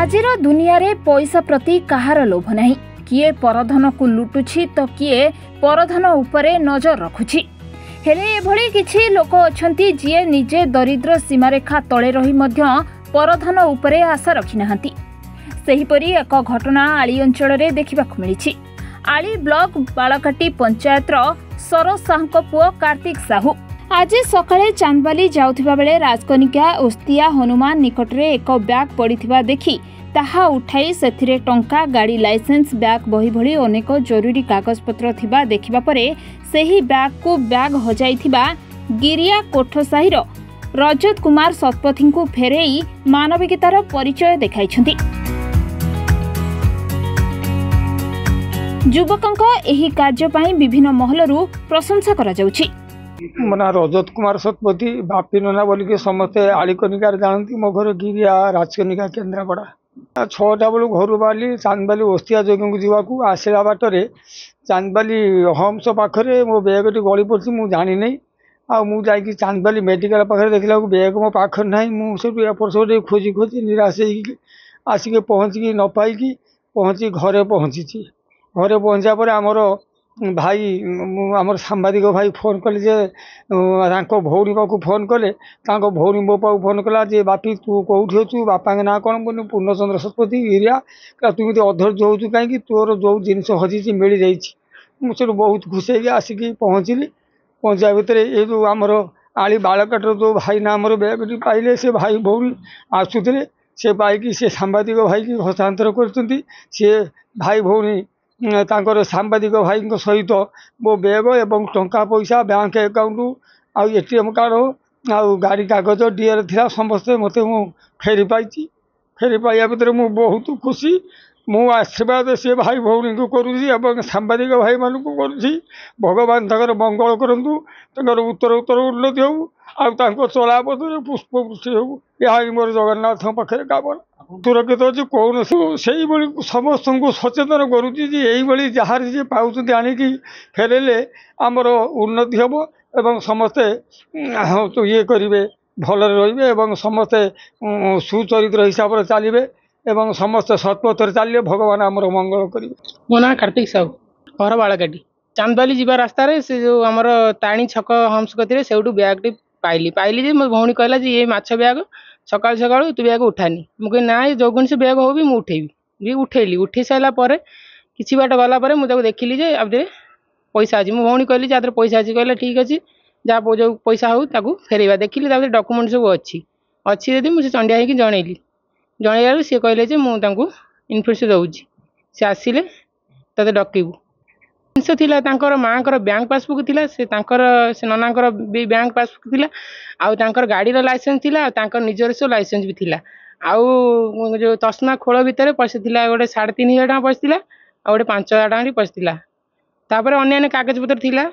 आजिर दुनिया रे पैसा प्रति कहार लोभ नहीं। किए परधन को लुटुछि तो किए परधन उपरे नजर रखुछि। हेले एभଳି किछि लोक अछंती जिए निजे दरिद्र सीमारेखा तले रही मध्य परधन उपरे आशा रखि नाहंती। सेहिपरि एक घटना आली अंचल रे देखिबाकु मिलिछि। आली ब्लॉक बाळकाटी पंचायत सरोज साहू पुओ कार्तिक साहू आज सकाळे चांदबाली जाउथिबा बेले राजकनिका ओस्तिया हनुमान निकटरे एक बैग पड़िथिबा देखि ताहा उठाई सेथिरे टंका गाड़ी लाइसेंस बैग बही भली अनेक जरूरी कागजपत्र थिबा देखिबा परे सेही बैग को बैग हजाइथिबा गिरिया कोठसाहीर रजत कुमार सतपथी को फेरेई मानविकतार परिचय देखाइछंती। युवकंक एही कार्य पई विभिन्न महलरू प्रशंसा करा जाउछि। मना रजत कुमार सतपथी बापी नना बोल के समस्ते आलिकनिकार जानती। मो घर गिरिया राजकनिका केन्द्रापड़ा 6टा बेलू घर बाहरी चांदबाली ओस्तिया जगह को जावाक आसला बाटर चांदबाली होम्स पाखे मो बैगटी गली पड़ी मुझे जानी नहीं। आईकी चांदबाली मेडिकल पाखे देखला बैग मो पाखे ना मुझे एपट सेपट खोजी खोजी निराश आसिक पहुँचिकी न पाई पहुँची घरे पहुँची। घरे पहुँचा पर आमर भाई आमर सांबादिक भाई फोन कले जे भौणी पाक फोन कले भौणी मो पाक फोन कला जे बापी तू कौटी अच्छु बापा ना कौन बोल पूर्णचंद्र सतपथी गिरिया तुम अधर्य होचु कहीं तोर जो जिनस हजी मिल जाइए। मुझे बहुत खुशी आसिक पहुँचली। पहुँचा भितर ये जो आमर आली बालकाटर जो भाई ना आमर बैगटी पाइले से भाई भौणी आसुले से पाई से सांबादिक भाई की हस्तांतर कर भाई भौणी तांकर सांबादिक भाई सहित मो बैग एवं टंका पैसा बैंक अकाउंट आउ एटीएम कार्ड आउ गाड़ी कागज डीएल थिला समस्ते मते मु फेरी पाई। फेरी पाइया भितर मु बहुत खुशी। मु आशीर्वाद से भाई भौणी को करुँची एवं सांबादिक भाई मान को करुँची। भगवान तकर मंगल करंतु तकर उत्तर उत्तर उन्नति हो आउ चलापथरे पुष्पवृष्टि हो। यह मोर जगन्नाथ पाखे कामना सुरक्षित अच्छे कौन से समस्त को सचेतन करुँची यही जहाँ जी पाँच आणिकी फेरले आमर उन्नति हम एवं समस्ते ये करेंगे भल रे समस्ते सुचरित्र हिसाब से चलिए एवं समस्त सत्पथर चलिए भगवान आमर मंगल करेंगे। मो ना कार्तिक साहू घर बाड़काटी चांदबाली जी रास्तार से जो आमर ताणी छक हम्स कथिरे से बैगटी पाइली जे मो भौणी कहला जे ये माछ बैग सकाल सकाल तू बैग उठानी मुझे ना जो से बैग हो भी मुझे उठेबी उठेली उठे सारापर किसी बाट गलापर मुझे देखिली जे अब पैसा अच्छी मो भौणी कहली जहाँ पैसा अच्छी कहला ठीक अच्छे जहाँ जो पैसा हो फेरवा देखिली डॉक्यूमेंट सब अच्छी अच्छी यदि मुझे चंडिया होगी जनइली जनइलू सी कहले जे मुझे इनफोर्स दूसरी सी आसिले ते डकबू जिनस थिला माँ बैंक पासबुक थिला से नना बैंक पासबुक थिला आउ गाड़ी लाइसेंस थिला निजस्व लाइसेंस भी थिला आउ जो तस्मा खोल भितर पशिला गोटे 3,500 टका पशिला आ गोटे 5,000 टका पशिला तापर अन्य कागज पत्र थिला।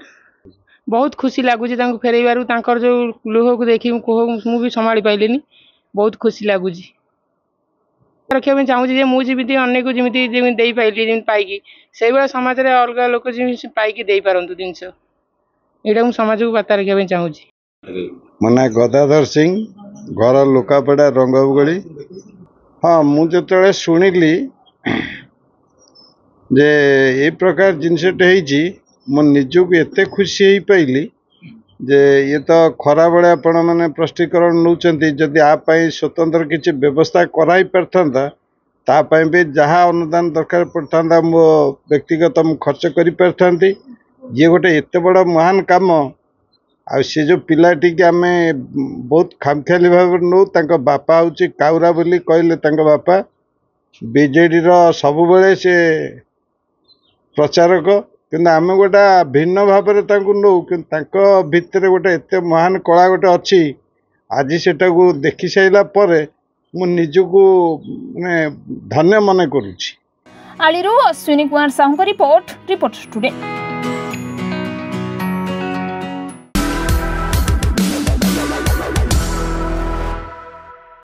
बहुत खुशी लगुच फेरइबार जो लुह को देखी मुझे संभाली पाइलिनी बहुत खुशी लगुच रखा चाहूँगी मुझे अनेक जमी दे पाइली पाई से भाई समाज में अलग लोक पाई दे पारतु जिनस यहाँ मुझे समाज को बार्ता रखा चाहूँगी। मना गदाधर सिंह घर लोकापड़ा रंगगली। हाँ मुझे शुणिली जे ये प्रकार जिनसटे मो निजक एत खुशी हो पाइली जे ये तो खरा बेले आपण मैंने प्रष्टीकरण नौकरी जदि आपई स्वतंत्र किसी व्यवस्था कराई पारथा तापाई भी जहाँ अनुदान दरकार पड़ता मो व्यक्तिगत मु खर्च कर पारथी। ये गोटे एत बड़ महान काम आ से जो पिलाटी की आम बहुत खामखियाली भाव नौ बापा हूँ काउरा बोली कहले बापा बीजेडी सब बेले से प्रचारक किंतु आम गोटा भिन्न भाव नौ कि भितर गोटे एत महान कला गोटे अच्छी आज सेटा को देखी सारा पर मु निजको माने धन्य मन करुछि। आलिरू अश्विनी कुमार साहू रिपोर्ट स्टूडेंट।